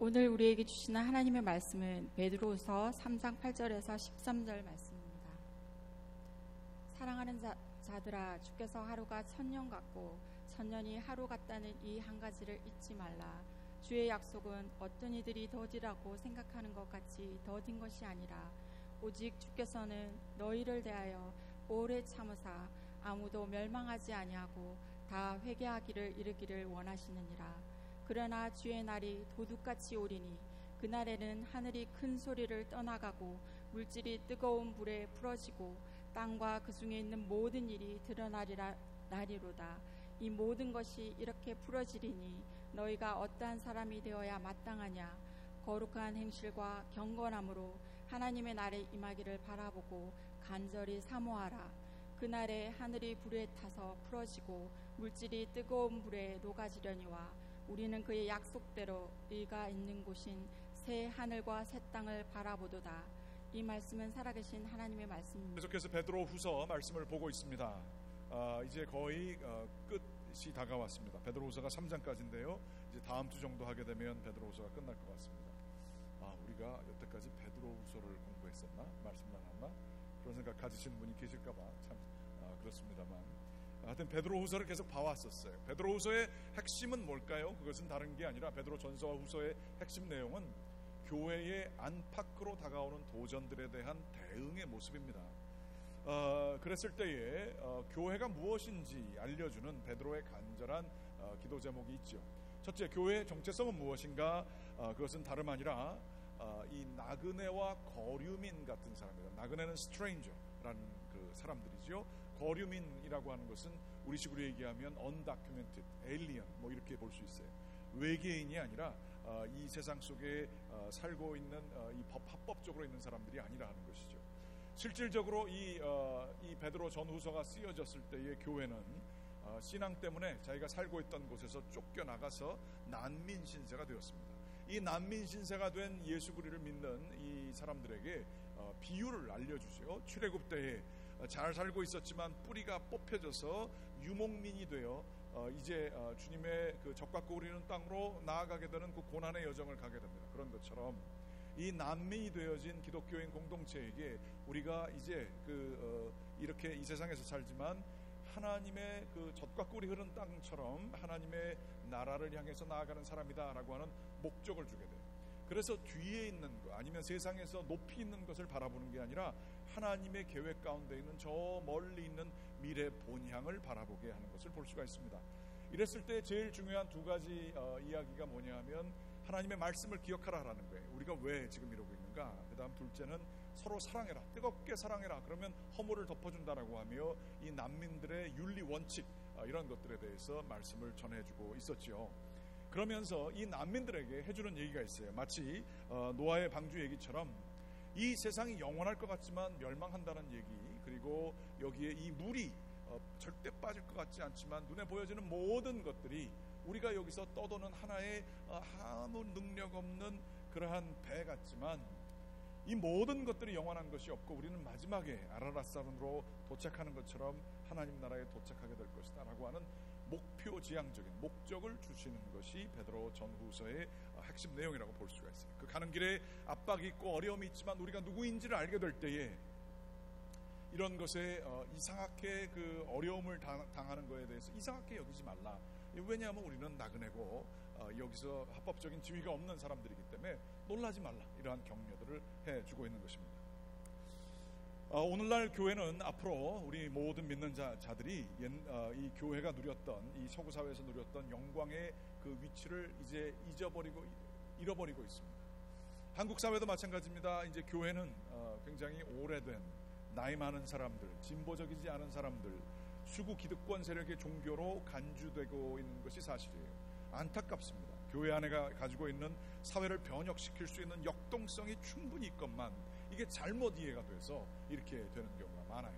오늘 우리에게 주시는 하나님의 말씀은 베드로후서 3장 8절에서 13절 말씀입니다. 사랑하는 자들아, 주께서 하루가 천년 같고 천년이 하루 같다는 이 한 가지를 잊지 말라. 주의 약속은 어떤 이들이 더디라고 생각하는 것 같이 더딘 것이 아니라 오직 주께서는 너희를 대하여 오래 참으사 아무도 멸망하지 아니하고 다 회개하기를 이르기를 원하시느니라. 그러나 주의 날이 도둑같이 오리니 그날에는 하늘이 큰 소리를 떠나가고 물질이 뜨거운 불에 풀어지고 땅과 그 중에 있는 모든 일이 드러나리로다. 이 모든 것이 이렇게 풀어지리니 너희가 어떠한 사람이 되어야 마땅하냐. 거룩한 행실과 경건함으로 하나님의 날에 임하기를 바라보고 간절히 사모하라. 그날에 하늘이 불에 타서 풀어지고 물질이 뜨거운 불에 녹아지려니와 우리는 그의 약속대로 의가 있는 곳인 새 하늘과 새 땅을 바라보도다. 이 말씀은 살아계신 하나님의 말씀입니다. 계속해서 베드로후서 말씀을 보고 있습니다. 이제 거의 끝이 다가왔습니다. 베드로후서가 3장까지인데요. 이제 다음 주 정도 하게 되면 베드로후서가 끝날 것 같습니다. 우리가 여태까지 베드로후서를 공부했었나? 말씀 나눴나? 그런 생각 가지시는 분이 계실까 봐 참 그렇습니다만, 하여튼 베드로후서를 계속 봐왔었어요. 베드로후서의 핵심은 뭘까요? 그것은 다른 게 아니라 베드로 전서와 후서의 핵심 내용은 교회의 안팎으로 다가오는 도전들에 대한 대응의 모습입니다. 그랬을 때에 교회가 무엇인지 알려주는 베드로의 간절한 기도 제목이 있죠. 첫째, 교회의 정체성은 무엇인가? 그것은 다름 아니라 이 나그네와 거류민 같은 사람입니다. 나그네는 스트레인저라는 그 사람들이죠. 거류민이라고 하는 것은 우리식으로 얘기하면 undocumented, alien 뭐 이렇게 볼 수 있어요. 외계인이 아니라 이 세상 속에 살고 있는 이 합법적으로 있는 사람들이 아니라 하는 것이죠. 실질적으로 이 베드로 전후서가 쓰여졌을 때의 교회는 신앙 때문에 자기가 살고 있던 곳에서 쫓겨나가서 난민 신세가 되었습니다. 이 난민 신세가 된 예수 그리스도를 믿는 이 사람들에게 비유를 알려주죠. 출애굽 때에 잘 살고 있었지만 뿌리가 뽑혀져서 유목민이 되어 이제 주님의 그 적받고 우리는 땅으로 나아가게 되는 그 고난의 여정을 가게 됩니다. 그런 것처럼 이 난민이 되어진 기독교인 공동체에게 우리가 이제 이렇게 이 세상에서 살지만 하나님의 그 젖과 꿀이 흐르는 땅처럼 하나님의 나라를 향해서 나아가는 사람이다라고 하는 목적을 주게 돼요. 그래서 뒤에 있는 것 아니면 세상에서 높이 있는 것을 바라보는 게 아니라 하나님의 계획 가운데 있는 저 멀리 있는 미래 본향을 바라보게 하는 것을 볼 수가 있습니다. 이랬을 때 제일 중요한 두 가지 이야기가 뭐냐 하면 하나님의 말씀을 기억하라라는 거예요. 우리가 왜 지금 이러고 있는가? 그 다음 둘째는 서로 사랑해라, 뜨겁게 사랑해라. 그러면 허물을 덮어준다라고 하며 이 난민들의 윤리 원칙 이런 것들에 대해서 말씀을 전해주고 있었죠. 그러면서 이 난민들에게 해주는 얘기가 있어요. 마치 노아의 방주 얘기처럼 이 세상이 영원할 것 같지만 멸망한다는 얘기, 그리고 여기에 이 물이 절대 빠질 것 같지 않지만 눈에 보여지는 모든 것들이 우리가 여기서 떠도는 하나의 아무 능력 없는 그러한 배 같지만 이 모든 것들이 영원한 것이 없고 우리는 마지막에 아라랏산으로 도착하는 것처럼 하나님 나라에 도착하게 될 것이다 라고 하는 목표 지향적인 목적을 주시는 것이 베드로 전후서의 핵심 내용이라고 볼 수가 있어요. 그 가는 길에 압박이 있고 어려움이 있지만 우리가 누구인지를 알게 될 때에 이런 것에 이상하게 그 어려움을 당하는 것에 대해서 이상하게 여기지 말라. 왜냐하면 우리는 나그네고 여기서 합법적인 지위가 없는 사람들이기 때문에 놀라지 말라. 이러한 격려들을 해주고 있는 것입니다. 오늘날 교회는 앞으로 우리 모든 믿는 자들이 이 교회가 누렸던 이 서구 사회에서 누렸던 영광의 그 위치를 이제 잃어버리고 있습니다. 한국 사회도 마찬가지입니다. 이제 교회는 굉장히 오래된 나이 많은 사람들, 진보적이지 않은 사람들, 수구 기득권 세력의 종교로 간주되고 있는 것이 사실이에요. 안타깝습니다. 교회 안에가 가지고 있는 사회를 변혁시킬 수 있는 역동성이 충분히 있건만 이게 잘못 이해가 돼서 이렇게 되는 경우가 많아요.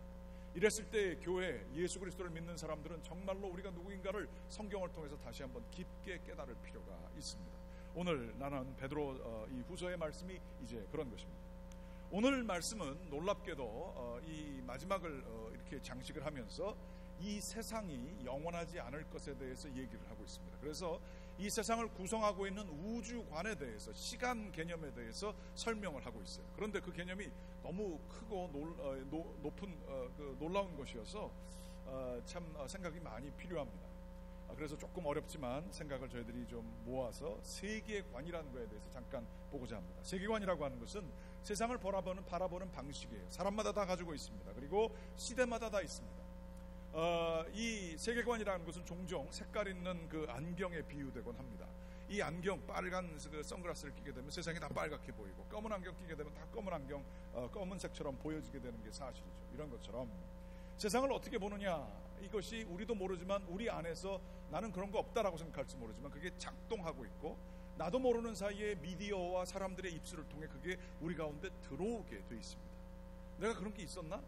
이랬을 때 교회, 예수 그리스도를 믿는 사람들은 정말로 우리가 누구인가를 성경을 통해서 다시 한번 깊게 깨달을 필요가 있습니다. 오늘 나는 베드로 이 후서의 말씀이 이제 그런 것입니다. 오늘 말씀은 놀랍게도 이 마지막을 이렇게 장식을 하면서 이 세상이 영원하지 않을 것에 대해서 얘기를 하고 있습니다. 그래서 이 세상을 구성하고 있는 우주관에 대해서, 시간 개념에 대해서 설명을 하고 있어요. 그런데 그 개념이 너무 크고 높은 놀라운 것이어서 참 생각이 많이 필요합니다. 그래서 조금 어렵지만 생각을 저희들이 좀 모아서 세계관이라는 것에 대해서 잠깐 보고자 합니다. 세계관이라고 하는 것은 세상을 바라보는 방식이에요. 사람마다 다 가지고 있습니다. 그리고 시대마다 다 있습니다. 이 세계관이라는 것은 종종 색깔 있는 그 안경에 비유되곤 합니다. 이 안경, 빨간 그 선글라스를 끼게 되면 세상이 다 빨갛게 보이고, 검은 안경 끼게 되면 다 검은색처럼 보여지게 되는 게 사실이죠. 이런 것처럼 세상을 어떻게 보느냐, 이것이 우리도 모르지만 우리 안에서 나는 그런 거 없다라고 생각할지 모르지만 그게 작동하고 있고, 나도 모르는 사이에 미디어와 사람들의 입술을 통해 그게 우리 가운데 들어오게 돼 있습니다. 내가 그런 게 있었나?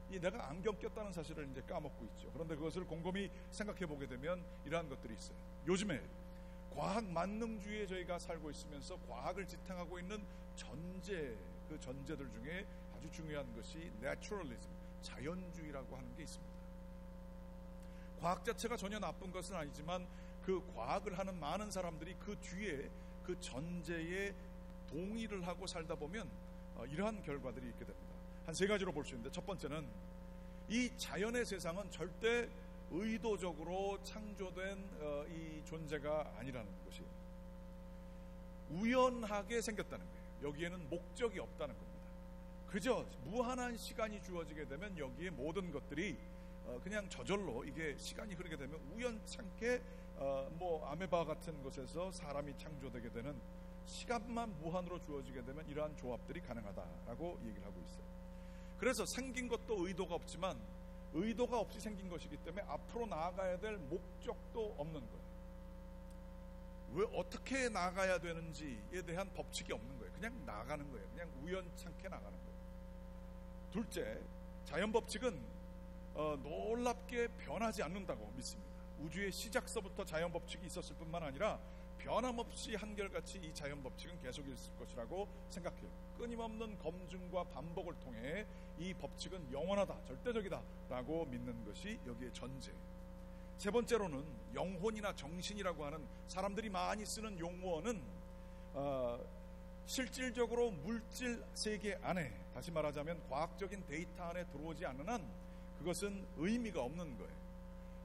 내가 안경 꼈다는 사실을 이제 까먹고 있죠. 그런데 그것을 곰곰이 생각해 보게 되면 이러한 것들이 있어요. 요즘에 과학 만능주의에 저희가 살고 있으면서 과학을 지탱하고 있는 그 전제들 중에 아주 중요한 것이 내추럴리즘, 자연주의라고 하는 게 있습니다. 과학 자체가 전혀 나쁜 것은 아니지만 그 과학을 하는 많은 사람들이 그 뒤에 그 전제에 동의를 하고 살다 보면 이러한 결과들이 있게 됩니다. 한 세 가지로 볼 수 있는데, 첫 번째는 이 자연의 세상은 절대 의도적으로 창조된 이 존재가 아니라는 것이에요. 우연하게 생겼다는 거예요. 여기에는 목적이 없다는 겁니다. 그저 무한한 시간이 주어지게 되면 여기에 모든 것들이 그냥 저절로, 이게 시간이 흐르게 되면 우연찮게 아메바 같은 곳에서 사람이 창조되게 되는, 시간만 무한으로 주어지게 되면 이러한 조합들이 가능하다라고 얘기를 하고 있어요. 그래서 생긴 것도 의도가 없지만 의도가 없이 생긴 것이기 때문에 앞으로 나아가야 될 목적도 없는 거예요. 왜 어떻게 나가야 되는지에 대한 법칙이 없는 거예요. 그냥 나가는 거예요. 그냥 우연찮게 나가는 거예요. 둘째, 자연 법칙은 놀랍게 변하지 않는다고 믿습니다. 우주의 시작서부터 자연 법칙이 있었을 뿐만 아니라 변함없이 한결같이 이 자연 법칙은 계속 있을 것이라고 생각해요. 끊임없는 검증과 반복을 통해 이 법칙은 영원하다, 절대적이다 라고 믿는 것이 여기에 전제. 세 번째로는 영혼이나 정신이라고 하는 사람들이 많이 쓰는 용어는 실질적으로 물질 세계 안에, 다시 말하자면 과학적인 데이터 안에 들어오지 않는 한 그것은 의미가 없는 거예요.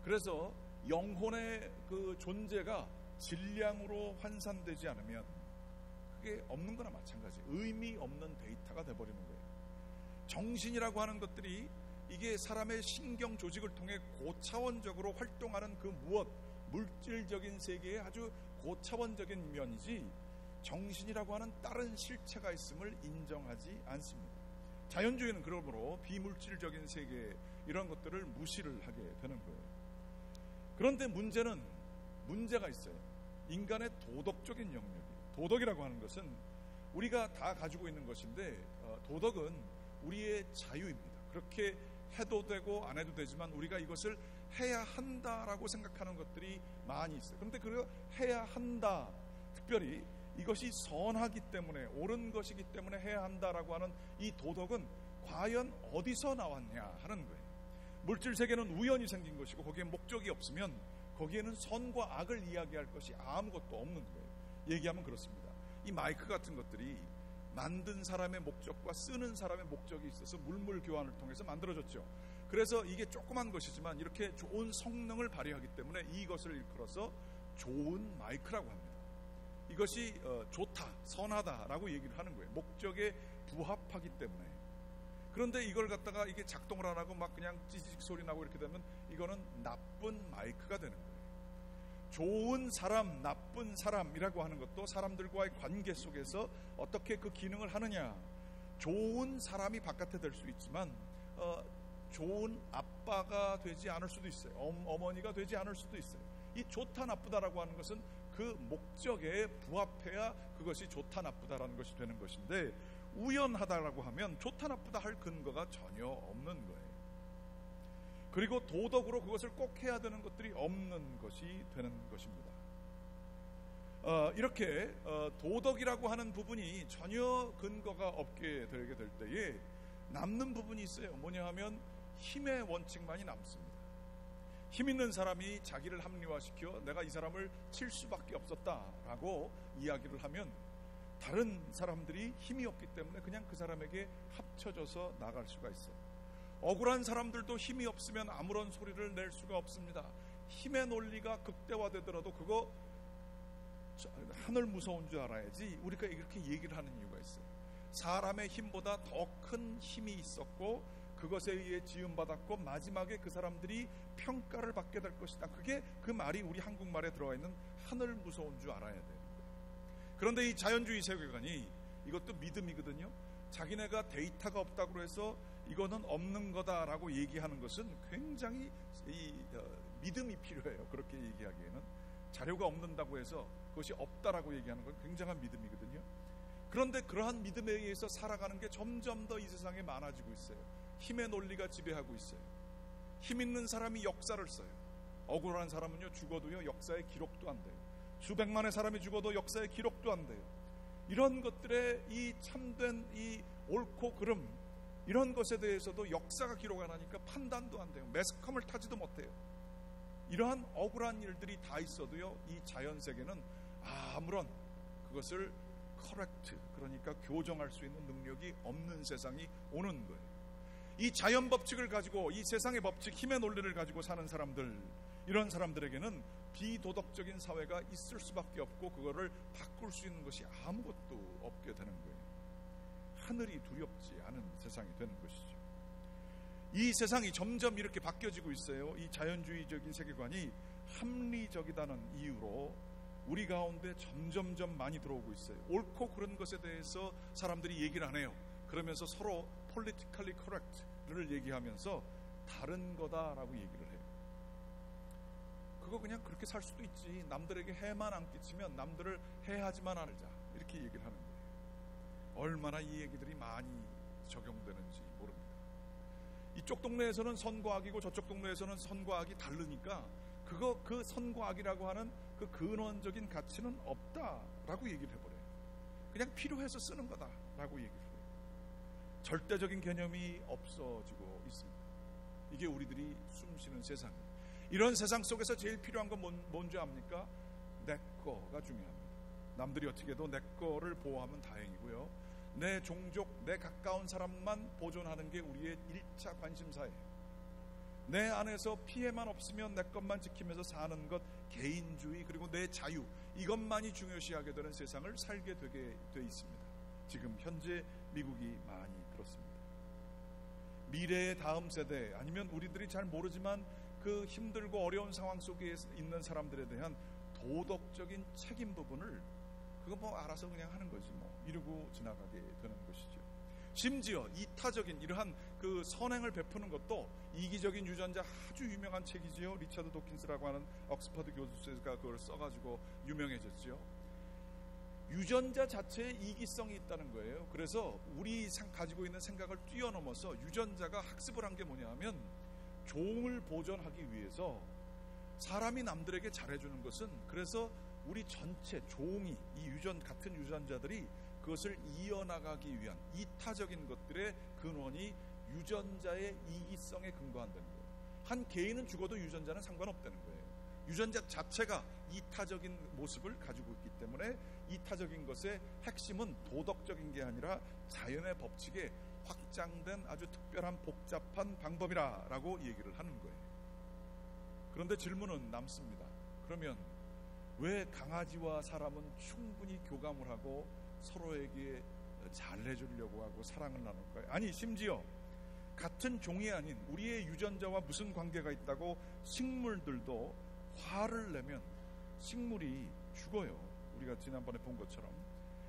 그래서 영혼의 그 존재가 질량으로 환산되지 않으면 그게 없는 거나 마찬가지, 의미 없는 데이터가 돼버리는 거예요. 정신이라고 하는 것들이 이게 사람의 신경 조직을 통해 고차원적으로 활동하는 그 물질적인 세계의 아주 고차원적인 면이지, 정신이라고 하는 다른 실체가 있음을 인정하지 않습니다. 자연주의는 그러므로 비물질적인 세계, 이런 것들을 무시를 하게 되는 거예요. 그런데 문제가 있어요. 인간의 도덕적인 영역이에요. 도덕이라고 하는 것은 우리가 다 가지고 있는 것인데, 도덕은 우리의 자유입니다. 그렇게 해도 되고 안 해도 되지만 우리가 이것을 해야 한다라고 생각하는 것들이 많이 있어요. 그런데 그걸 해야 한다, 특별히 이것이 선하기 때문에, 옳은 것이기 때문에 해야 한다라고 하는 이 도덕은 과연 어디서 나왔냐 하는 거예요. 물질 세계는 우연히 생긴 것이고 거기에 목적이 없으면 거기에는 선과 악을 이야기할 것이 아무것도 없는 거예요. 얘기하면 그렇습니다. 이 마이크 같은 것들이 만든 사람의 목적과 쓰는 사람의 목적이 있어서 물물 교환을 통해서 만들어졌죠. 그래서 이게 조그만 것이지만 이렇게 좋은 성능을 발휘하기 때문에 이것을 일컬어서 좋은 마이크라고 합니다. 이것이 좋다, 선하다라고 얘기를 하는 거예요. 목적에 부합하기 때문에. 그런데 이걸 갖다가 이게 작동을 안 하고 막 그냥 찌직 소리 나고 이렇게 되면 이거는 나쁜 마이크가 되는 거예요. 좋은 사람, 나쁜 사람이라고 하는 것도 사람들과의 관계 속에서 어떻게 그 기능을 하느냐. 좋은 사람이 바깥에 될 수 있지만 좋은 아빠가 되지 않을 수도 있어요. 어머니가 되지 않을 수도 있어요. 이 좋다 나쁘다라고 하는 것은 그 목적에 부합해야 그것이 좋다 나쁘다라는 것이 되는 것인데, 우연하다라고 하면 좋다 나쁘다 할 근거가 전혀 없는 거예요. 그리고 도덕으로 그것을 꼭 해야 되는 것들이 없는 것이 되는 것입니다. 이렇게 도덕이라고 하는 부분이 전혀 근거가 없게 되게 될 때에 남는 부분이 있어요. 뭐냐 하면 힘의 원칙만이 남습니다. 힘 있는 사람이 자기를 합리화시켜 내가 이 사람을 칠 수밖에 없었다라고 이야기를 하면 다른 사람들이 힘이 없기 때문에 그냥 그 사람에게 합쳐져서 나갈 수가 있어요. 억울한 사람들도 힘이 없으면 아무런 소리를 낼 수가 없습니다. 힘의 논리가 극대화되더라도 그거 하늘 무서운 줄 알아야지 우리가 이렇게 얘기를 하는 이유가 있어요. 사람의 힘보다 더 큰 힘이 있었고 그것에 의해 지음받았고 마지막에 그 사람들이 평가를 받게 될 것이다. 그게 그 말이 우리 한국말에 들어가 있는 하늘 무서운 줄 알아야 돼요. 그런데 이 자연주의 세계관이 이것도 믿음이거든요. 자기네가 데이터가 없다고 해서 이거는 없는 거다라고 얘기하는 것은 굉장히 믿음이 필요해요. 그렇게 얘기하기에는 자료가 없는다고 해서 그것이 없다라고 얘기하는 건 굉장한 믿음이거든요. 그런데 그러한 믿음에 의해서 살아가는 게 점점 더 이 세상에 많아지고 있어요. 힘의 논리가 지배하고 있어요. 힘 있는 사람이 역사를 써요. 억울한 사람은요 죽어도요 역사의 기록도 안 돼요. 수백만의 사람이 죽어도 역사의 기록도 안 돼요. 이런 것들의 이 참된 이 옳고 그름 이런 것에 대해서도 역사가 기록 안 하니까 판단도 안 돼요. 매스컴을 타지도 못해요. 이러한 억울한 일들이 다 있어도요 이 자연세계는 아무런 그것을 커렉트 그러니까 교정할 수 있는 능력이 없는 세상이 오는 거예요. 이 자연 법칙을 가지고 이 세상의 법칙 힘의 논리를 가지고 사는 사람들 이런 사람들에게는 비도덕적인 사회가 있을 수밖에 없고 그거를 바꿀 수 있는 것이 아무것도 없게 되는 거예요. 하늘이 두렵지 않은 세상이 되는 것이죠. 이 세상이 점점 이렇게 바뀌어지고 있어요. 이 자연주의적인 세계관이 합리적이다는 이유로 우리 가운데 점점점 많이 들어오고 있어요. 옳고 그런 것에 대해서 사람들이 얘기를 안 해요. 그러면서 서로 politically correct를 얘기하면서 다른 거다라고 얘기를 해요. 그거 그냥 그렇게 살 수도 있지. 남들에게 해만 안 끼치면 남들을 해하지만 않자. 이렇게 얘기를 하는 거예요. 얼마나 이 얘기들이 많이 적용되는지 모릅니다. 이쪽 동네에서는 선과 악이고 저쪽 동네에서는 선과 악이 다르니까 그 선과 악이라고 하는 그 근원적인 가치는 없다라고 얘기를 해버려요. 그냥 필요해서 쓰는 거다라고 얘기를 해요. 절대적인 개념이 없어지고 있습니다. 이게 우리들이 숨쉬는 세상입니다. 이런 세상 속에서 제일 필요한 건 뭔지 압니까? 내 거가 중요합니다. 남들이 어떻게 해도 내 거를 보호하면 다행이고요. 내 종족, 내 가까운 사람만 보존하는 게 우리의 1차 관심사예요. 내 안에서 피해만 없으면 내 것만 지키면서 사는 것, 개인주의 그리고 내 자유 이것만이 중요시하게 되는 세상을 살게 되게 돼 있습니다. 지금 현재 미국이 많이 그렇습니다. 미래의 다음 세대 아니면 우리들이 잘 모르지만 그 힘들고 어려운 상황 속에 있는 사람들에 대한 도덕적인 책임 부분을 그거 뭐 알아서 그냥 하는 거지 뭐 이러고 지나가게 되는 것이죠. 심지어 이타적인 이러한 그 선행을 베푸는 것도 이기적인 유전자 아주 유명한 책이지요. 리차드 도킨스라고 하는 옥스퍼드 교수가 그걸 써가지고 유명해졌죠. 유전자 자체에 이기성이 있다는 거예요. 그래서 우리 가지고 있는 생각을 뛰어넘어서 유전자가 학습을 한 게 뭐냐면 종을 보존하기 위해서 사람이 남들에게 잘해주는 것은 그래서 우리 전체 종이 같은 유전자들이 그것을 이어나가기 위한 이타적인 것들의 근원이 유전자의 이기성에 근거한다는 거예요. 한 개인은 죽어도 유전자는 상관없다는 거예요. 유전자 자체가 이타적인 모습을 가지고 있기 때문에 이타적인 것의 핵심은 도덕적인 게 아니라 자연의 법칙에 확장된 아주 특별한 복잡한 방법이라고 얘기를 하는 거예요. 그런데 질문은 남습니다. 그러면 왜 강아지와 사람은 충분히 교감을 하고 서로에게 잘해주려고 하고 사랑을 나눌까요? 아니 심지어 같은 종이 아닌 우리의 유전자와 무슨 관계가 있다고 식물들도 화를 내면 식물이 죽어요. 우리가 지난번에 본 것처럼.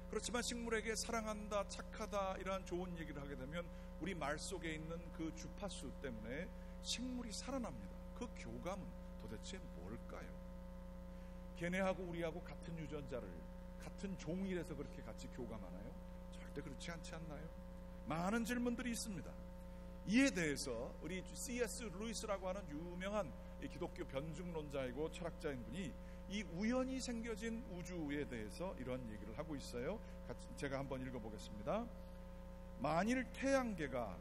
그렇지만 식물에게 사랑한다, 착하다 이러한 좋은 얘기를 하게 되면 우리 말 속에 있는 그 주파수 때문에 식물이 살아납니다. 그 교감은 도대체 뭘까요? 걔네하고 우리하고 같은 유전자를 같은 종이라서 그렇게 같이 교감하나요? 절대 그렇지 않지 않나요? 많은 질문들이 있습니다. 이에 대해서 우리 C.S. 루이스라고 하는 유명한 기독교 변증론자이고 철학자인 분이 이 우연히 생겨진 우주에 대해서 이런 얘기를 하고 있어요. 제가 한번 읽어보겠습니다. 만일 태양계가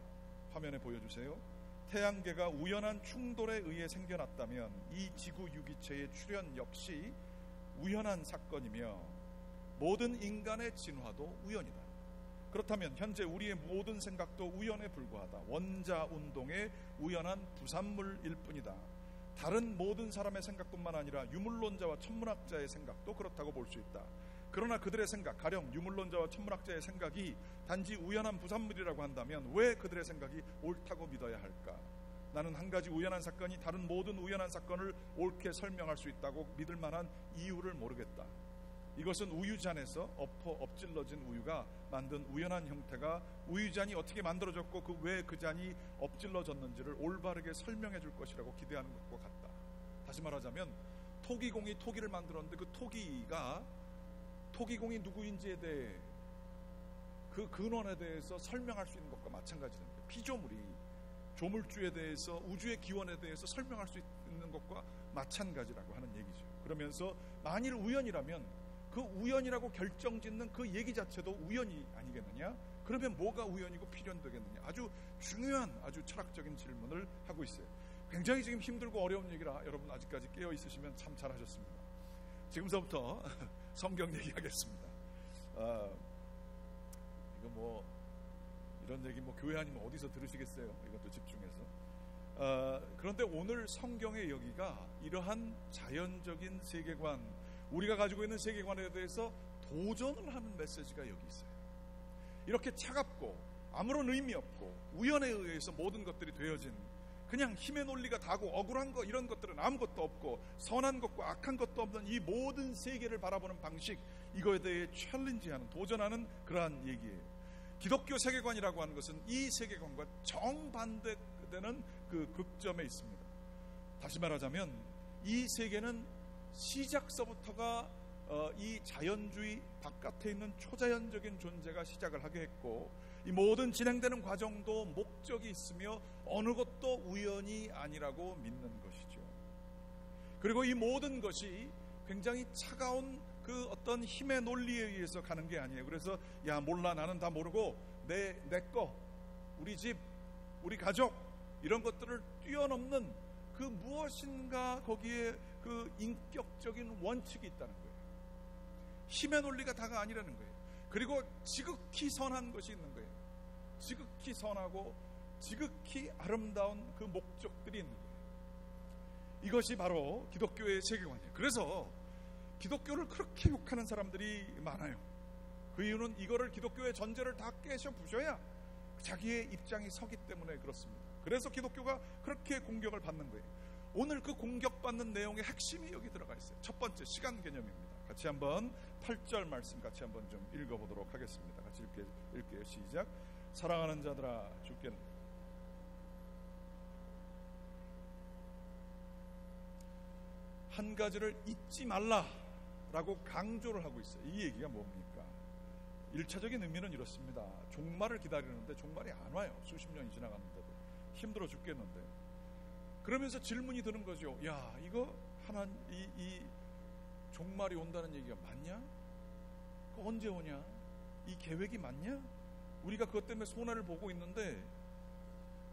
화면에 보여주세요. 태양계가 우연한 충돌에 의해 생겨났다면 이 지구 유기체의 출현 역시 우연한 사건이며 모든 인간의 진화도 우연이다. 그렇다면 현재 우리의 모든 생각도 우연에 불과하다. 원자 운동의 우연한 부산물일 뿐이다. 다른 모든 사람의 생각뿐만 아니라 유물론자와 천문학자의 생각도 그렇다고 볼 수 있다. 그러나 그들의 생각, 가령 유물론자와 천문학자의 생각이 단지 우연한 부산물이라고 한다면 왜 그들의 생각이 옳다고 믿어야 할까? 나는 한 가지 우연한 사건이 다른 모든 우연한 사건을 옳게 설명할 수 있다고 믿을 만한 이유를 모르겠다. 이것은 우유잔에서 엎질러진 우유가 만든 우연한 형태가 우유잔이 어떻게 만들어졌고 왜 그 잔이 엎질러졌는지를 올바르게 설명해 줄 것이라고 기대하는 것과 같다. 다시 말하자면 토기공이 토기를 만들었는데 그 토기공이 누구인지에 대해 그 근원에 대해서 설명할 수 있는 것과 마찬가지입니다. 피조물이 조물주에 대해서 우주의 기원에 대해서 설명할 수 있는 것과 마찬가지라고 하는 얘기죠. 그러면서 만일 우연이라면 그 우연이라고 결정짓는 그 얘기 자체도 우연이 아니겠느냐? 그러면 뭐가 우연이고 필연되겠느냐? 아주 중요한 아주 철학적인 질문을 하고 있어요. 굉장히 지금 힘들고 어려운 얘기라 여러분 아직까지 깨어 있으시면 참 잘하셨습니다. 지금서부터 성경 얘기하겠습니다. 이거 뭐 이런 얘기 뭐 교회 아니면 어디서 들으시겠어요? 이것도 집중해서. 그런데 오늘 성경의 여기가 이러한 자연적인 세계관, 우리가 가지고 있는 세계관에 대해서 도전을 하는 메시지가 여기 있어요. 이렇게 차갑고 아무런 의미 없고 우연에 의해서 모든 것들이 되어진 그냥 힘의 논리가 다고 억울한 거 이런 것들은 아무것도 없고 선한 것과 악한 것도 없는 이 모든 세계를 바라보는 방식, 이거에 대해 챌린지하는, 도전하는 그러한 얘기예요. 기독교 세계관이라고 하는 것은 이 세계관과 정반대되는 그 극점에 있습니다. 다시 말하자면 이 세계는 시작서부터가 이 자연주의 바깥에 있는 초자연적인 존재가 시작을 하게 했고, 이 모든 진행되는 과정도 목적이 있으며 어느 것도 우연이 아니라고 믿는 것이죠. 그리고 이 모든 것이 굉장히 차가운 그 어떤 힘의 논리에 의해서 가는 게 아니에요. 그래서 야 몰라, 나는 다 모르고 내 거, 우리 집, 우리 가족 이런 것들을 뛰어넘는 그 무엇인가 거기에 그 인격적인 원칙이 있다는 거예요. 힘의 논리가 다가 아니라는 거예요. 그리고 지극히 선한 것이 있는 거예요. 지극히 선하고 지극히 아름다운 그 목적들이 있는 거예요. 이것이 바로 기독교의 세계관이에요. 그래서 기독교를 그렇게 욕하는 사람들이 많아요. 그 이유는 이거를 기독교의 전제를 다 깨셔 부셔야 자기의 입장이 서기 때문에 그렇습니다. 그래서 기독교가 그렇게 공격을 받는 거예요. 오늘 그 공격받는 내용의 핵심이 여기 들어가 있어요. 첫 번째, 시간 개념입니다. 같이 한번 8절 말씀 같이 한번 좀 읽어보도록 하겠습니다. 같이 읽게요. 시작. 사랑하는 자들아, 주께는 한 가지를 잊지 말라라고 강조를 하고 있어요. 이 얘기가 뭡니까? 1차적인 의미는 이렇습니다. 종말을 기다리는데 종말이 안 와요. 수십 년이 지나갔는데도 힘들어 죽겠는데. 그러면서 질문이 드는 거죠. 야, 이거 이 종말이 온다는 얘기가 맞냐? 그 언제 오냐? 이 계획이 맞냐? 우리가 그것 때문에 손해를 보고 있는데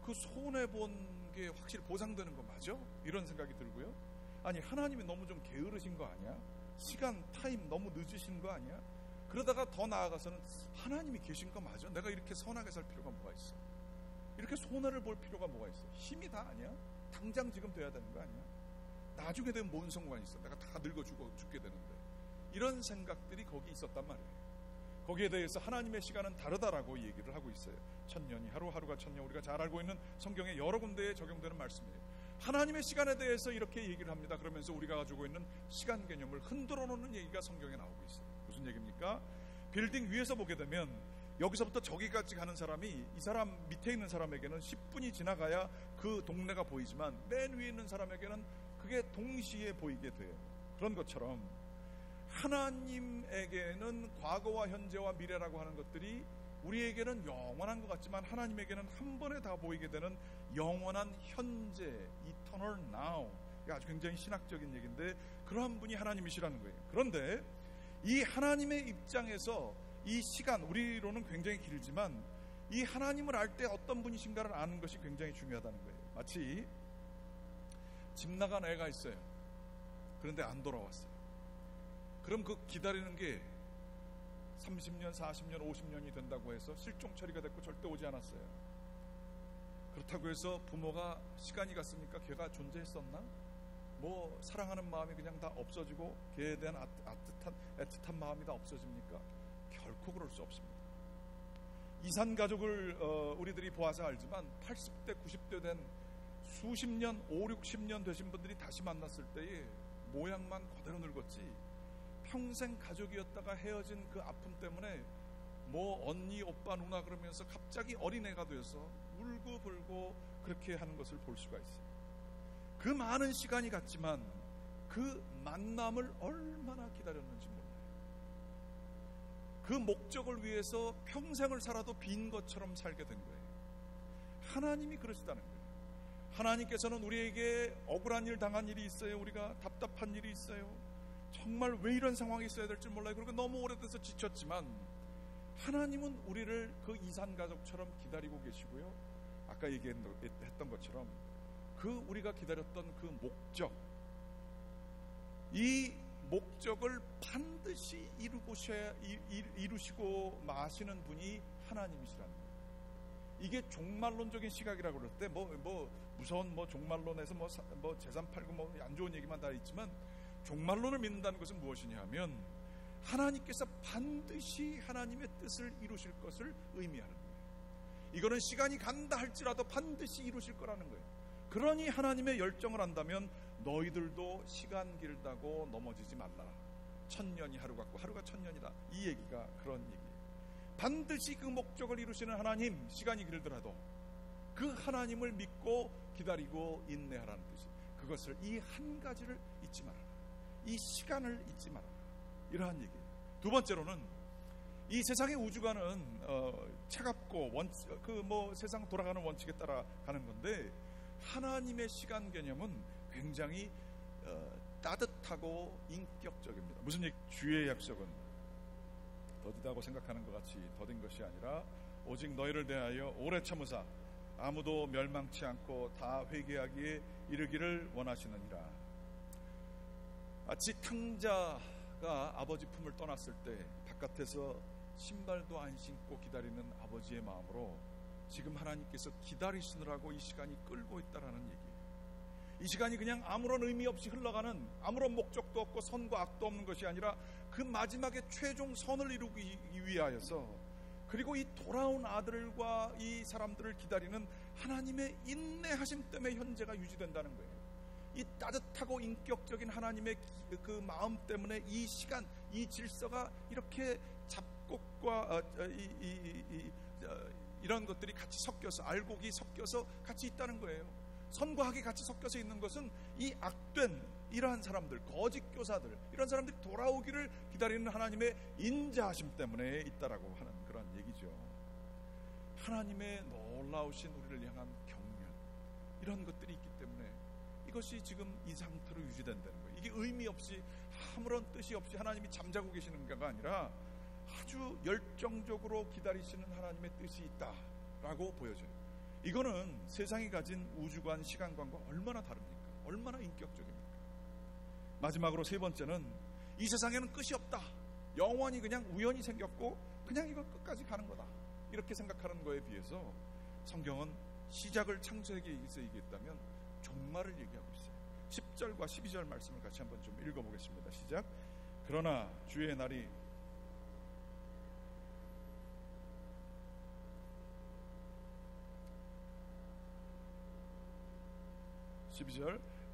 그 손해 본 게 확실히 보상되는 거 맞아? 이런 생각이 들고요. 아니, 하나님이 너무 좀 게으르신 거 아니야? 시간, 타임 너무 늦으신 거 아니야? 그러다가 더 나아가서는 하나님이 계신 거 맞아? 내가 이렇게 선하게 살 필요가 뭐가 있어? 이렇게 손해를 볼 필요가 뭐가 있어? 힘이 다 아니야? 당장 지금 돼야 되는 거 아니야? 나중에 되면 뭔 상관이 있어? 내가 다 늙어 죽게 되는데. 이런 생각들이 거기 있었단 말이에요. 거기에 대해서 하나님의 시간은 다르다라고 얘기를 하고 있어요. 천년이 하루하루가 천년, 우리가 잘 알고 있는 성경의 여러 군데에 적용되는 말씀이에요. 하나님의 시간에 대해서 이렇게 얘기를 합니다. 그러면서 우리가 가지고 있는 시간 개념을 흔들어 놓는 얘기가 성경에 나오고 있어요. 무슨 얘기입니까? 빌딩 위에서 보게 되면 여기서부터 저기까지 가는 사람이 이 사람 밑에 있는 사람에게는 10분이 지나가야 그 동네가 보이지만 맨 위에 있는 사람에게는 그게 동시에 보이게 돼요. 그런 것처럼 하나님에게는 과거와 현재와 미래라고 하는 것들이 우리에게는 영원한 것 같지만 하나님에게는 한 번에 다 보이게 되는 영원한 현재, eternal now. 이게 아주 굉장히 신학적인 얘기인데 그러한 분이 하나님이시라는 거예요. 그런데 이 하나님의 입장에서 이 시간, 우리로는 굉장히 길지만 이 하나님을 알 때 어떤 분이신가를 아는 것이 굉장히 중요하다는 거예요. 마치 집 나간 애가 있어요. 그런데 안 돌아왔어요. 그럼 그 기다리는 게 30년, 40년, 50년이 된다고 해서 실종 처리가 됐고 절대 오지 않았어요. 그렇다고 해서 부모가 시간이 갔으니까 걔가 존재했었나? 뭐 사랑하는 마음이 그냥 다 없어지고 걔에 대한 애틋한 마음이 다 없어집니까? 결코 그럴 수 없습니다. 이산 가족을 우리들이 보아서 알지만 80대, 90대 된 수십 년, 5, 60년 되신 분들이 다시 만났을 때에 모양만 그대로 늙었지 평생 가족이었다가 헤어진 그 아픔 때문에 뭐 언니, 오빠, 누나 그러면서 갑자기 어린애가 되어서 울고불고 그렇게 하는 것을 볼 수가 있어요. 그 많은 시간이 갔지만 그 만남을 얼마나 기다렸는지 몰라요. 그 목적을 위해서 평생을 살아도 빈 것처럼 살게 된 거예요. 하나님이 그러시다는 거예요. 하나님께서는 우리에게 억울한 일 당한 일이 있어요. 우리가 답답한 일이 있어요. 정말 왜 이런 상황이 있어야 될지 몰라요. 그리고 너무 오래돼서 지쳤지만 하나님은 우리를 그 이산가족처럼 기다리고 계시고요. 아까 얘기했던 것처럼 그 우리가 기다렸던 그 목적, 이 목적을 반드시 이루시고 마시는 분이 하나님이시라는 거예요. 이게 종말론적인 시각이라고 그럴 때 무서운 종말론에서 재산 팔고 안 좋은 얘기만 다 있지만 종말론을 믿는다는 것은 무엇이냐 하면 하나님께서 반드시 하나님의 뜻을 이루실 것을 의미하는 거예요. 이거는 시간이 간다 할지라도 반드시 이루실 거라는 거예요. 그러니 하나님의 열정을 안다면 너희들도 시간 길다고 넘어지지 말라. 1000년이 하루 같고 하루가 1000년이다. 이 얘기가 그런 얘기예요. 반드시 그 목적을 이루시는 하나님, 시간이 길더라도 그 하나님을 믿고 기다리고 인내하라는 뜻이, 그것을 이 한 가지를 잊지 말아라. 이 시간을 잊지 말아라. 이러한 얘기예요. 두 번째로는 이 세상의 우주관은 차갑고 세상 돌아가는 원칙에 따라 가는 건데 하나님의 시간 개념은 굉장히 따뜻하고 인격적입니다. 무슨 얘기? 주의 약속은 더디다고 생각하는 것 같이 더딘 것이 아니라 오직 너희를 대하여 오래 참으사 아무도 멸망치 않고 다 회개하기에 이르기를 원하시느니라. 마치 탕자가 아버지 품을 떠났을 때 바깥에서 신발도 안 신고 기다리는 아버지의 마음으로 지금 하나님께서 기다리시느라고 이 시간이 끌고 있다라는 얘기예요. 이 시간이 그냥 아무런 의미 없이 흘러가는, 아무런 목적도 없고 선과 악도 없는 것이 아니라 그 마지막에 최종 선을 이루기 위하여서, 그리고 이 돌아온 아들과 이 사람들을 기다리는 하나님의 인내하심 때문에 현재가 유지된다는 거예요. 이 따뜻하고 인격적인 하나님의 그 마음 때문에 이 시간, 이 질서가 이렇게 잡곡과 이런 것들이 같이 섞여서, 알곡이 섞여서 같이 있다는 거예요. 선과 악이 같이 섞여서 있는 것은 이 악된 이러한 사람들, 거짓 교사들, 이런 사람들이 돌아오기를 기다리는 하나님의 인자하심 때문에 있다라고 하는 그런 얘기죠. 하나님의 놀라우신 우리를 향한 경륜, 이런 것들이 있기 때문에 이것이 지금 이 상태로 유지된다는 거예요. 이게 의미 없이, 아무런 뜻이 없이 하나님이 잠자고 계시는 게 아니라 아주 열정적으로 기다리시는 하나님의 뜻이 있다라고 보여져요. 이거는 세상이 가진 우주관, 시간관과 얼마나 다릅니까? 얼마나 인격적입니까? 마지막으로 세 번째는 이 세상에는 끝이 없다. 영원히 그냥 우연히 생겼고 그냥 이거 끝까지 가는 거다. 이렇게 생각하는 거에 비해서 성경은 시작을 창세기에서 얘기했다면 종말을 얘기하고 있어요. 10절과 12절 말씀을 같이 한번 좀 읽어보겠습니다. 시작. 그러나 주의 날이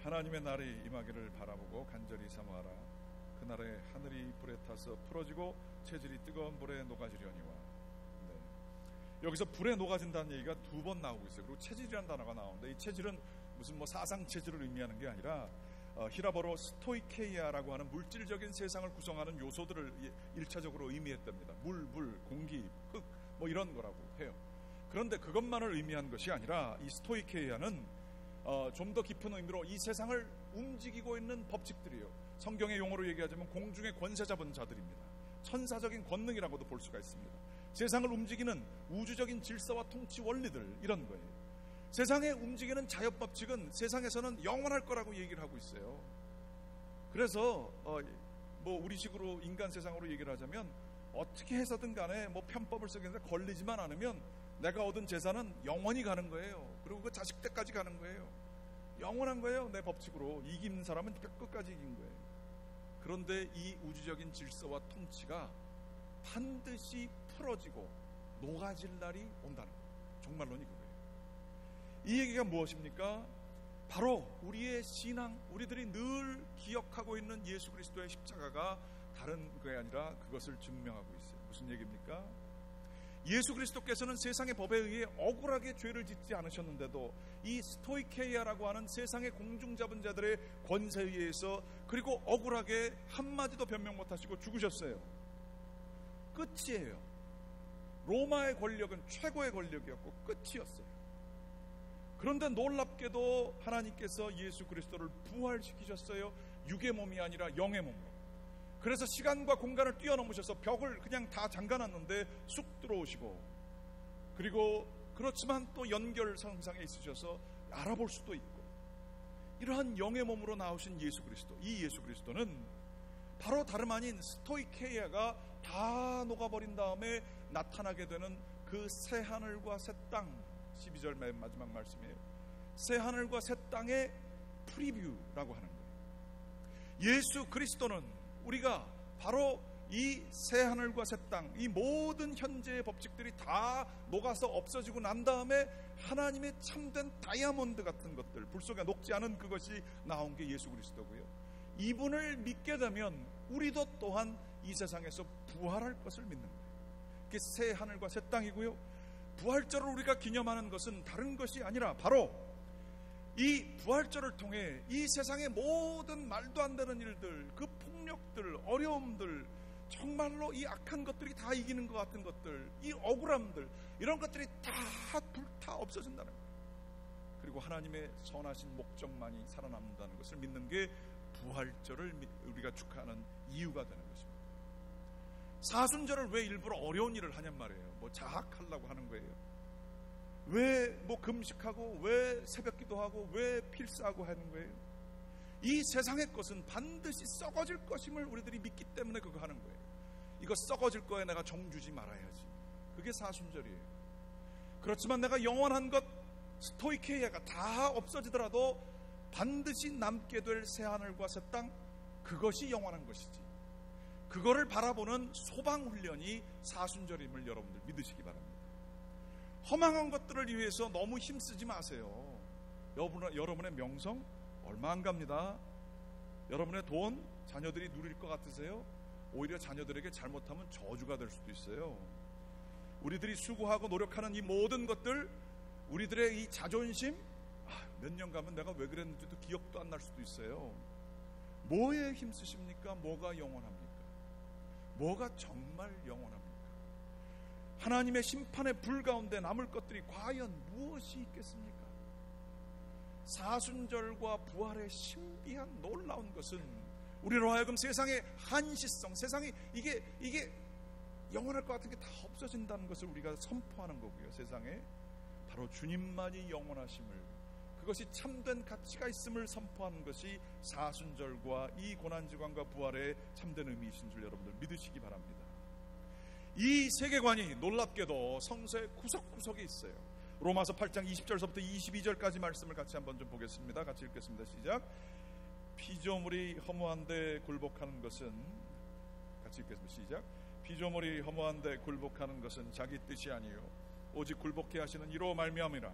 하나님의 날이 임하기를 바라보고 간절히 사모하라. 그날에 하늘이 불에 타서 풀어지고 체질이 뜨거운 불에 녹아지려니와. 네. 여기서 불에 녹아진다는 얘기가 두 번 나오고 있어요. 그리고 체질이라는 단어가 나오는데 이 체질은 무슨 사상 체질을 의미하는 게 아니라 히라버로 스토이케이아라고 하는 물질적인 세상을 구성하는 요소들을 1차적으로 의미했답니다. 물, 공기, 흙 이런 거라고 해요. 그런데 그것만을 의미한 것이 아니라 이 스토이케이아는 좀 더 깊은 의미로 이 세상을 움직이고 있는 법칙들이에요. 성경의 용어로 얘기하자면 공중의 권세 잡은 자들입니다. 천사적인 권능이라고도 볼 수가 있습니다. 세상을 움직이는 우주적인 질서와 통치 원리들, 이런 거예요. 세상에 움직이는 자연법칙은 세상에서는 영원할 거라고 얘기를 하고 있어요. 그래서 뭐 우리식으로 인간 세상으로 얘기를 하자면 어떻게 해서든 간에 뭐 편법을 쓰겠는데 걸리지만 않으면 내가 얻은 재산은 영원히 가는 거예요. 그리고 그 자식 때까지 가는 거예요. 영원한 거예요. 내 법칙으로 이긴 사람은 끝까지 이긴 거예요. 그런데 이 우주적인 질서와 통치가 반드시 풀어지고 녹아질 날이 온다는 거예요. 종말론이 그거예요. 이 얘기가 무엇입니까? 바로 우리의 신앙, 우리들이 늘 기억하고 있는 예수 그리스도의 십자가가 다른 게 아니라 그것을 증명하고 있어요. 무슨 얘기입니까? 예수 그리스도께서는 세상의 법에 의해 억울하게 죄를 짓지 않으셨는데도 이 스토이케이아라고 하는 세상의 공중자분자들의 권세에 의해서 그리고 억울하게 한마디도 변명 못하시고 죽으셨어요. 끝이에요. 로마의 권력은 최고의 권력이었고 끝이었어요. 그런데 놀랍게도 하나님께서 예수 그리스도를 부활시키셨어요. 육의 몸이 아니라 영의 몸으로. 그래서 시간과 공간을 뛰어넘으셔서 벽을 그냥 다 잠가놨는데 쑥 들어오시고, 그리고 그렇지만 또 연결선상에 있으셔서 알아볼 수도 있고, 이러한 영의 몸으로 나오신 예수 그리스도, 이 예수 그리스도는 바로 다름 아닌 스토이케이아가 다 녹아버린 다음에 나타나게 되는 그 새 하늘과 새 땅, 12절 맨 마지막 말씀이에요. 새 하늘과 새 땅의 프리뷰라고 하는 거예요. 예수 그리스도는 우리가 바로 이 새 하늘과 새 땅, 이 모든 현재의 법칙들이 다 녹아서 없어지고 난 다음에 하나님의 참된 다이아몬드 같은 것들, 불 속에 녹지 않은 그것이 나온 게 예수 그리스도고요. 이분을 믿게 되면 우리도 또한 이 세상에서 부활할 것을 믿는 거예요. 그게 새 하늘과 새 땅이고요. 부활절을 우리가 기념하는 것은 다른 것이 아니라 바로 이 부활절을 통해 이 세상의 모든 말도 안 되는 일들, 그 폭력들, 어려움들, 정말로 이 악한 것들이 다 이기는 것 같은 것들, 이 억울함들, 이런 것들이 다 불타 없어진다는 거예요. 그리고 하나님의 선하신 목적만이 살아남는다는 것을 믿는 게 부활절을 우리가 축하하는 이유가 되는 것입니다. 사순절을 왜 일부러 어려운 일을 하냔 말이에요. 뭐 자학하려고 하는 거예요. 왜 뭐 금식하고, 왜 새벽 기도하고, 왜 필사하고 하는 거예요? 이 세상의 것은 반드시 썩어질 것임을 우리들이 믿기 때문에 그거 하는 거예요. 이거 썩어질 거에 내가 정 주지 말아야지. 그게 사순절이에요. 그렇지만 내가 영원한 것, 스토이케이아가 다 없어지더라도 반드시 남게 될 새하늘과 새 땅, 그것이 영원한 것이지. 그거를 바라보는 소방훈련이 사순절임을 여러분들 믿으시기 바랍니다. 허망한 것들을 위해서 너무 힘쓰지 마세요. 여러분의 명성 얼마 안 갑니다. 여러분의 돈 자녀들이 누릴 것 같으세요? 오히려 자녀들에게 잘못하면 저주가 될 수도 있어요. 우리들이 수고하고 노력하는 이 모든 것들, 우리들의 이 자존심, 몇 년 가면 내가 왜 그랬는지도 기억도 안 날 수도 있어요. 뭐에 힘쓰십니까? 뭐가 영원합니까? 뭐가 정말 영원합니까? 하나님의 심판의 불 가운데 남을 것들이 과연 무엇이 있겠습니까? 사순절과 부활의 신비한 놀라운 것은 우리로 하여금 세상의 한시성, 세상이 이게 영원할 것 같은 게 다 없어진다는 것을 우리가 선포하는 거고요. 세상에 바로 주님만이 영원하심을, 그것이 참된 가치가 있음을 선포하는 것이 사순절과 이 고난지광과 부활의 참된 의미이신 줄 여러분들 믿으시기 바랍니다. 이 세계관이 놀랍게도 성서의 구석구석에 있어요. 로마서 8장 20절서부터 22절까지 말씀을 같이 한번 좀 보겠습니다. 같이 읽겠습니다. 시작. 피조물이 허무한데 굴복하는 것은, 같이 읽겠습니다. 시작. 피조물이 허무한데 굴복하는 것은 자기 뜻이 아니요 오직 굴복해 하시는 이로 말미암이라.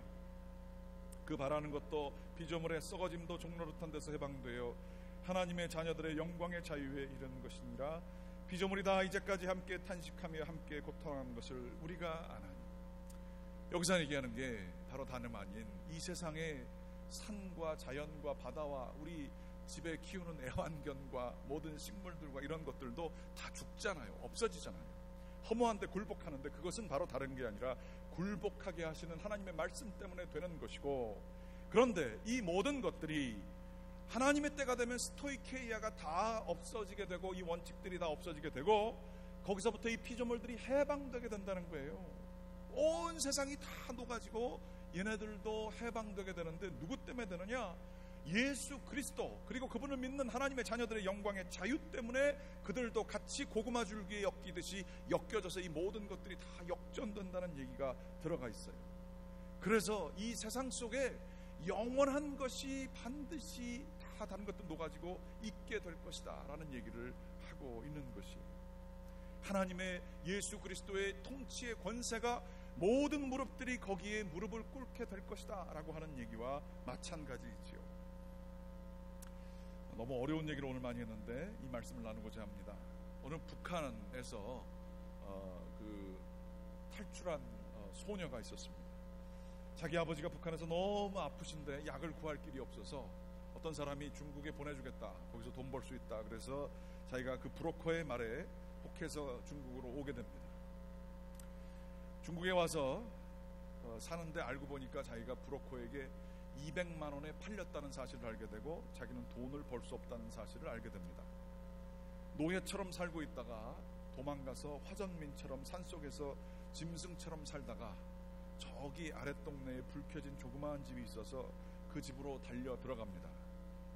그 바라는 것도 피조물의 썩어짐도 종노릇한 데서 해방되어 하나님의 자녀들의 영광의 자유에 이르는 것이니라. 피조물이 다 이제까지 함께 탄식하며 함께 고통하는 것을 우리가 아나니. 여기서 얘기하는 게 바로 다름 아닌 이 세상의 산과 자연과 바다와 우리 집에 키우는 애완견과 모든 식물들과 이런 것들도 다 죽잖아요. 없어지잖아요. 허무한데 굴복하는데 그것은 바로 다른 게 아니라 굴복하게 하시는 하나님의 말씀 때문에 되는 것이고, 그런데 이 모든 것들이 하나님의 때가 되면 스토이케이아가 다 없어지게 되고 이 원칙들이 다 없어지게 되고 거기서부터 이 피조물들이 해방되게 된다는 거예요. 온 세상이 다 녹아지고 얘네들도 해방되게 되는데 누구 때문에 되느냐? 예수 그리스도, 그리고 그분을 믿는 하나님의 자녀들의 영광의 자유 때문에 그들도 같이 고구마 줄기에 엮이듯이 엮여져서 이 모든 것들이 다 역전된다는 얘기가 들어가 있어요. 그래서 이 세상 속에 영원한 것이 반드시 다 다른 것도 녹아지고 있게 될 것이다 라는 얘기를 하고 있는 것이에요. 하나님의 예수 그리스도의 통치의 권세가 모든 무릎들이 거기에 무릎을 꿇게 될 것이다 라고 하는 얘기와 마찬가지이지요. 너무 어려운 얘기를 오늘 많이 했는데 이 말씀을 나누고자 합니다. 오늘 북한에서 탈출한 소녀가 있었습니다. 자기 아버지가 북한에서 너무 아프신데 약을 구할 길이 없어서 어떤 사람이 중국에 보내주겠다, 거기서 돈 벌 수 있다, 그래서 자기가 그 브로커의 말에 혹해서 중국으로 오게 됩니다. 중국에 와서 사는데 알고 보니까 자기가 브로커에게 200만 원에 팔렸다는 사실을 알게 되고 자기는 돈을 벌 수 없다는 사실을 알게 됩니다. 노예처럼 살고 있다가 도망가서 화전민처럼 산속에서 짐승처럼 살다가 저기 아랫동네에 불 켜진 조그마한 집이 있어서 그 집으로 달려 들어갑니다.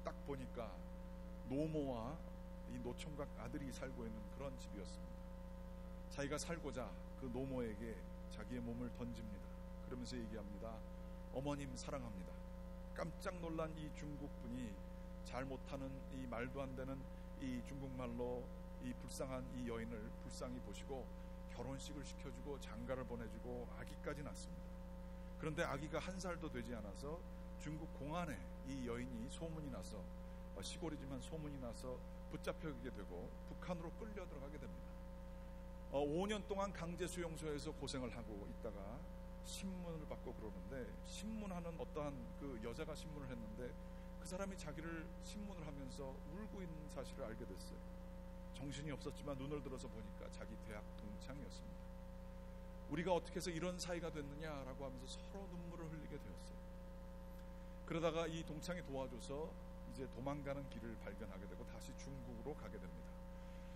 딱 보니까 노모와 이 노총각 아들이 살고 있는 그런 집이었습니다. 자기가 살고자 그 노모에게 자기의 몸을 던집니다. 그러면서 얘기합니다. 어머님 사랑합니다. 깜짝 놀란 이 중국분이 잘 못하는 이 말도 안 되는 이 중국말로 이 불쌍한 이 여인을 불쌍히 보시고 결혼식을 시켜주고 장가를 보내주고 아기까지 낳습니다. 그런데 아기가 1살도 되지 않아서 중국 공안에 이 여인이 소문이 나서, 시골이지만 소문이 나서 붙잡혀게 되고 북한으로 끌려 들어가게 됩니다. 5년 동안 강제 수용소에서 고생을 하고 있다가 신문을 받고 그러는데, 신문하는 어떠한 그 여자가 신문을 했는데 그 사람이 자기를 신문을 하면서 울고 있는 사실을 알게 됐어요. 정신이 없었지만 눈을 들어서 보니까 자기 대학 동창이었습니다. 우리가 어떻게 해서 이런 사이가 됐느냐라고 하면서 서로 눈물을 흘리게 되었어요. 그러다가 이 동창이 도와줘서 이제 도망가는 길을 발견하게 되고 다시 중국으로 가게 됩니다.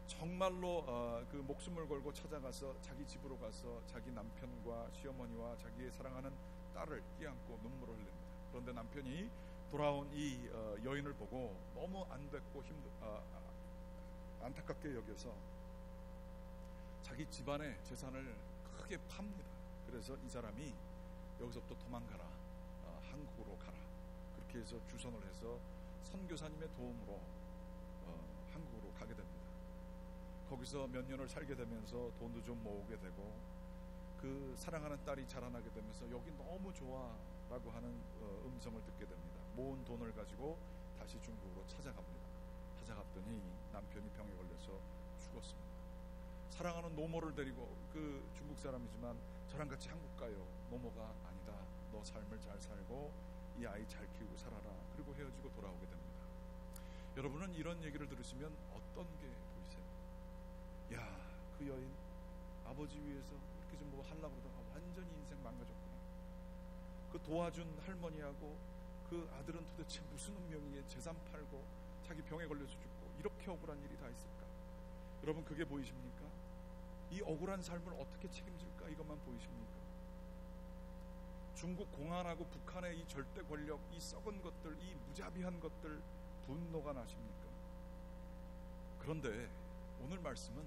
정말로 그 목숨을 걸고 찾아가서 자기 집으로 가서 자기 남편과 시어머니와 자기의 사랑하는 딸을 끼안고 눈물을 흘립니다. 그런데 남편이 돌아온 이 여인을 보고 너무 안됐고 안타깝게 여겨서 자기 집안의 재산을 크게 팝니다. 그래서 이 사람이 여기서부터 도망가라, 한국으로 가라, 그렇게 해서 주선을 해서 선교사님의 도움으로 한국으로 가게 됩니다. 거기서 몇 년을 살게 되면서 돈도 좀 모으게 되고 그 사랑하는 딸이 자라나게 되면서 여기 너무 좋아라고 하는 음성을 듣게 됩니다. 모은 돈을 가지고 다시 중국으로 찾아갑니다. 찾아갔더니 남편이 병에 걸려서 죽었습니다. 사랑하는 노모를 데리고, 그 중국 사람이지만 저랑 같이 한국 가요. 노모가 아니다, 너 삶을 잘 살고 이 아이 잘 키우고 살아라. 그리고 헤어지고 돌아오게 됩니다. 여러분은 이런 얘기를 들으시면 어떤 게 보이세요? 야, 그 여인 아버지 위해서 이렇게 좀 뭐 하려고 그러다가 완전히 인생 망가졌구나. 그 도와준 할머니하고 그 아들은 도대체 무슨 운명이에 재산 팔고 자기 병에 걸려서 죽고 이렇게 억울한 일이 다 있을까? 여러분, 그게 보이십니까? 이 억울한 삶을 어떻게 책임질까? 이것만 보이십니까? 중국 공안하고 북한의 이 절대 권력, 이 썩은 것들, 이 무자비한 것들, 분노가 나십니까? 그런데 오늘 말씀은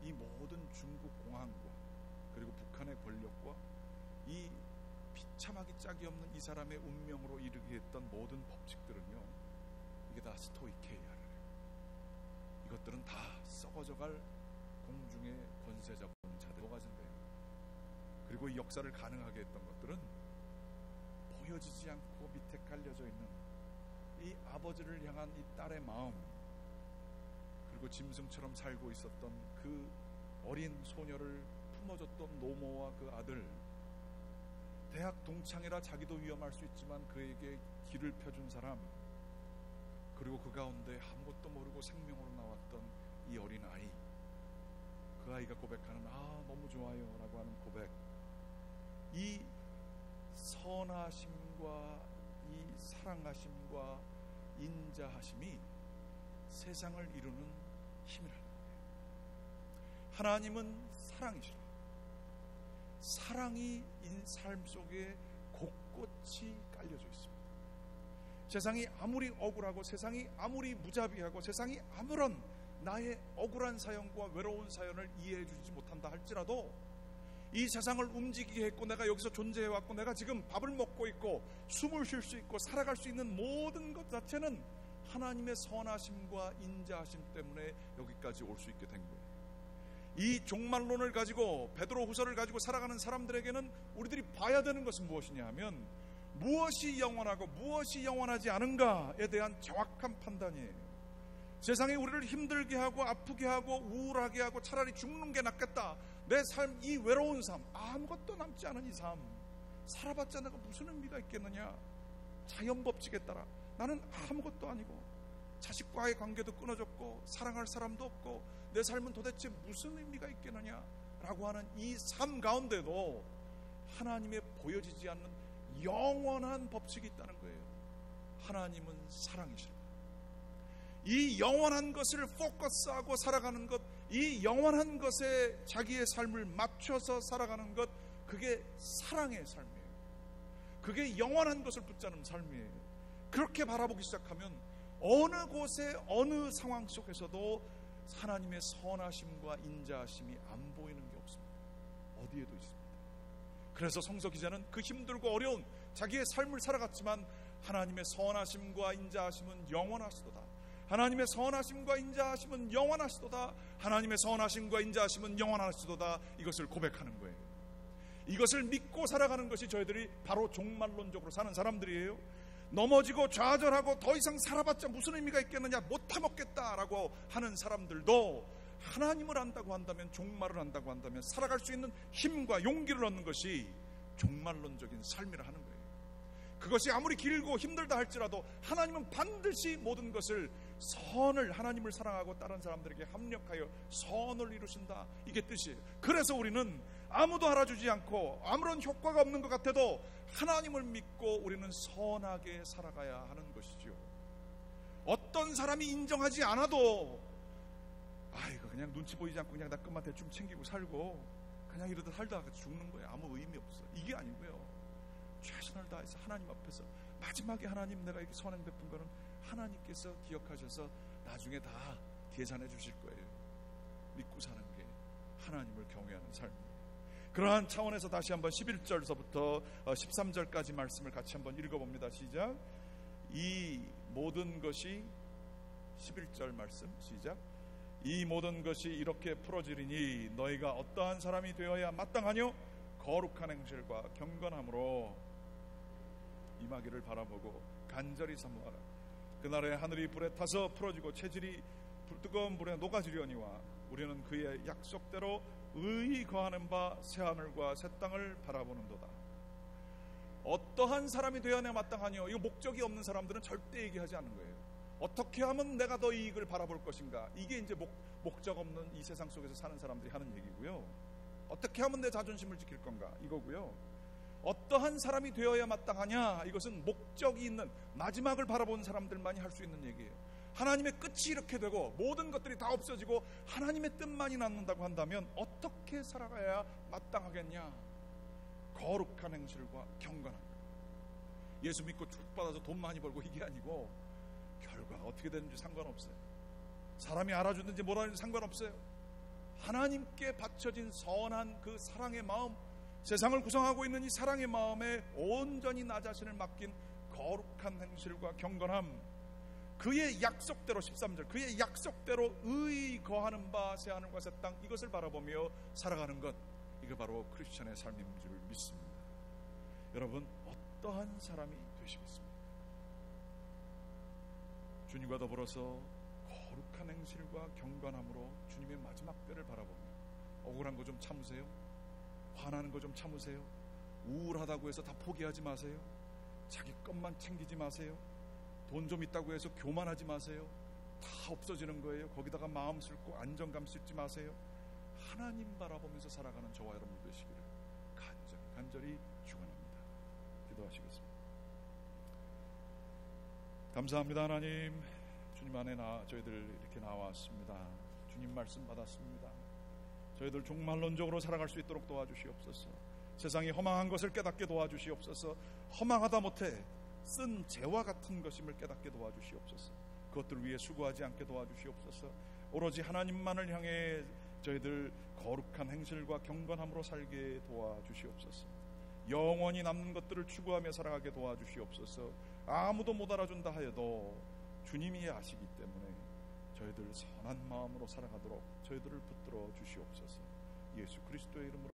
이 모든 중국 공안과 그리고 북한의 권력과 이 비참하기 짝이 없는 이 사람의 운명으로 이르게 했던 모든 법칙들은요, 이게 다 스토이케이아를, 이것들은 다 썩어져갈 공중의 권세 잡은 자들 녹아진대요. 그리고 이 역사를 가능하게 했던 것들은 보여지지 않고 밑에 깔려져 있는 이 아버지를 향한 이 딸의 마음, 그리고 짐승처럼 살고 있었던 그 어린 소녀를 품어줬던 노모와 그 아들, 대학 동창이라 자기도 위험할 수 있지만 그에게 길을 펴준 사람, 그리고 그 가운데 아무것도 모르고 생명으로 나왔던 이 어린 아이, 그 아이가 고백하는 너무 좋아요 라고 하는 고백, 이 선하심과 이 사랑하심과 인자하심이 세상을 이루는 힘이라는 거예요. 하나님은 사랑이시라. 사랑이 삶 속에 곳곳이 깔려져 있습니다. 세상이 아무리 억울하고 세상이 아무리 무자비하고 세상이 아무런 나의 억울한 사연과 외로운 사연을 이해해 주지 못한다 할지라도 이 세상을 움직이게 했고 내가 여기서 존재해왔고 내가 지금 밥을 먹고 있고 숨을 쉴 수 있고 살아갈 수 있는 모든 것 자체는 하나님의 선하심과 인자하심 때문에 여기까지 올 수 있게 된 거예요. 이 종말론을 가지고 베드로 후서를 가지고 살아가는 사람들에게는 우리들이 봐야 되는 것은 무엇이냐 하면 무엇이 영원하고 무엇이 영원하지 않은가에 대한 정확한 판단이에요. 세상이 우리를 힘들게 하고 아프게 하고 우울하게 하고 차라리 죽는 게 낫겠다. 내 삶, 이 외로운 삶, 아무것도 남지 않은 이 삶, 살아봤자 내가 무슨 의미가 있겠느냐. 자연 법칙에 따라 나는 아무것도 아니고 자식과의 관계도 끊어졌고 사랑할 사람도 없고 내 삶은 도대체 무슨 의미가 있겠느냐라고 하는 이 삶 가운데도 하나님의 보여지지 않는 영원한 법칙이 있다는 거예요. 하나님은 사랑이시라. 이 영원한 것을 포커스하고 살아가는 것, 이 영원한 것에 자기의 삶을 맞춰서 살아가는 것, 그게 사랑의 삶이에요. 그게 영원한 것을 붙잡는 삶이에요. 그렇게 바라보기 시작하면 어느 곳에 어느 상황 속에서도 하나님의 선하심과 인자하심이 안 보이는 게 없습니다. 어디에도 있습니다. 그래서 성서 기자는 그 힘들고 어려운 자기의 삶을 살아갔지만 하나님의 선하심과 인자하심은 영원하시도다. 하나님의 선하심과 인자하심은 영원하시도다. 하나님의 선하심과 인자하심은 영원하시도다. 이것을 고백하는 거예요. 이것을 믿고 살아가는 것이 저희들이 바로 종말론적으로 사는 사람들이에요. 넘어지고 좌절하고 더 이상 살아봤자 무슨 의미가 있겠느냐, 못해먹겠다라고 하는 사람들도 하나님을 안다고 한다면, 종말을 안다고 한다면 살아갈 수 있는 힘과 용기를 얻는 것이 종말론적인 삶이라 하는 거예요. 그것이 아무리 길고 힘들다 할지라도 하나님은 반드시 모든 것을 선을, 하나님을 사랑하고 다른 사람들에게 합력하여 선을 이루신다, 이게 뜻이에요. 그래서 우리는 아무도 알아주지 않고 아무런 효과가 없는 것 같아도 하나님을 믿고 우리는 선하게 살아가야 하는 것이죠. 어떤 사람이 인정하지 않아도 이거 그냥 눈치 보이지 않고 그냥 나 끝만 대충 챙기고 살고 그냥 이러다 살다가 죽는 거예요. 아무 의미 없어. 이게 아니고요, 최선을 다해서 하나님 앞에서 마지막에 하나님 내가 이렇게 선행 베푼 거는 하나님께서 기억하셔서 나중에 다 계산해 주실 거예요. 믿고 사는 게 하나님을 경외하는 삶입니다. 그러한 차원에서 다시 한번 11절서부터 13절까지 말씀을 같이 한번 읽어봅니다. 시작. 이 모든 것이, 11절 말씀 시작. 이 모든 것이 이렇게 풀어지리니 너희가 어떠한 사람이 되어야 마땅하뇨? 거룩한 행실과 경건함으로 임하기를 바라보고 간절히 사모하라. 그날에 하늘이 불에 타서 풀어지고 체질이 뜨거운 불에 녹아지려니와 우리는 그의 약속대로 의히 거하는 바 새하늘과 새 땅을 바라보는도다. 어떠한 사람이 되어야 마땅하뇨? 이거 목적이 없는 사람들은 절대 얘기하지 않는 거예요. 어떻게 하면 내가 더 이익을 바라볼 것인가, 이게 이제 목적 없는 이 세상 속에서 사는 사람들이 하는 얘기고요. 어떻게 하면 내 자존심을 지킬 건가, 이거고요. 어떠한 사람이 되어야 마땅하냐, 이것은 목적이 있는 마지막을 바라보는 사람들만이 할 수 있는 얘기예요. 하나님의 끝이 이렇게 되고 모든 것들이 다 없어지고 하나님의 뜻만이 남는다고 한다면 어떻게 살아가야 마땅하겠냐? 거룩한 행실과 경건한 것. 예수 믿고 축복받아서 돈 많이 벌고 이게 아니고 결과가 어떻게 되는지 상관없어요. 사람이 알아주든지 뭐라든지 상관없어요. 하나님께 바쳐진 선한 그 사랑의 마음, 세상을 구성하고 있는 이 사랑의 마음에 온전히 나 자신을 맡긴 거룩한 행실과 경건함, 그의 약속대로, 13절, 그의 약속대로 의히 거하는 바 새하늘과 새 땅, 이것을 바라보며 살아가는 것, 이거 바로 크리스천의 삶인 줄 믿습니다. 여러분, 어떠한 사람이 되시겠습니까? 주님과 더불어서 거룩한 행실과 경건함으로 주님의 마지막 때를 바라보며 억울한 거 좀 참으세요. 화나는 거 좀 참으세요. 우울하다고 해서 다 포기하지 마세요. 자기 것만 챙기지 마세요. 돈 좀 있다고 해서 교만하지 마세요. 다 없어지는 거예요. 거기다가 마음 쓸고 안정감 쓸지 마세요. 하나님 바라보면서 살아가는 저와 여러분 되시기를 간절히 축원합니다. 기도하시겠습니다. 감사합니다. 하나님, 주님 안에 저희들 이렇게 나왔습니다. 주님 말씀 받았습니다. 저희들 종말론적으로 살아갈 수 있도록 도와주시옵소서. 세상이 허망한 것을 깨닫게 도와주시옵소서. 허망하다 못해 쓴 재와 같은 것임을 깨닫게 도와주시옵소서. 그것들을 위해 수고하지 않게 도와주시옵소서. 오로지 하나님만을 향해 저희들 거룩한 행실과 경건함으로 살게 도와주시옵소서. 영원히 남는 것들을 추구하며 살아가게 도와주시옵소서. 아무도 못 알아준다 하여도 주님이 아시기 때문에 저희들 선한 마음으로 살아가도록 저희들을 붙들어 주시옵소서. 예수 그리스도의 이름으로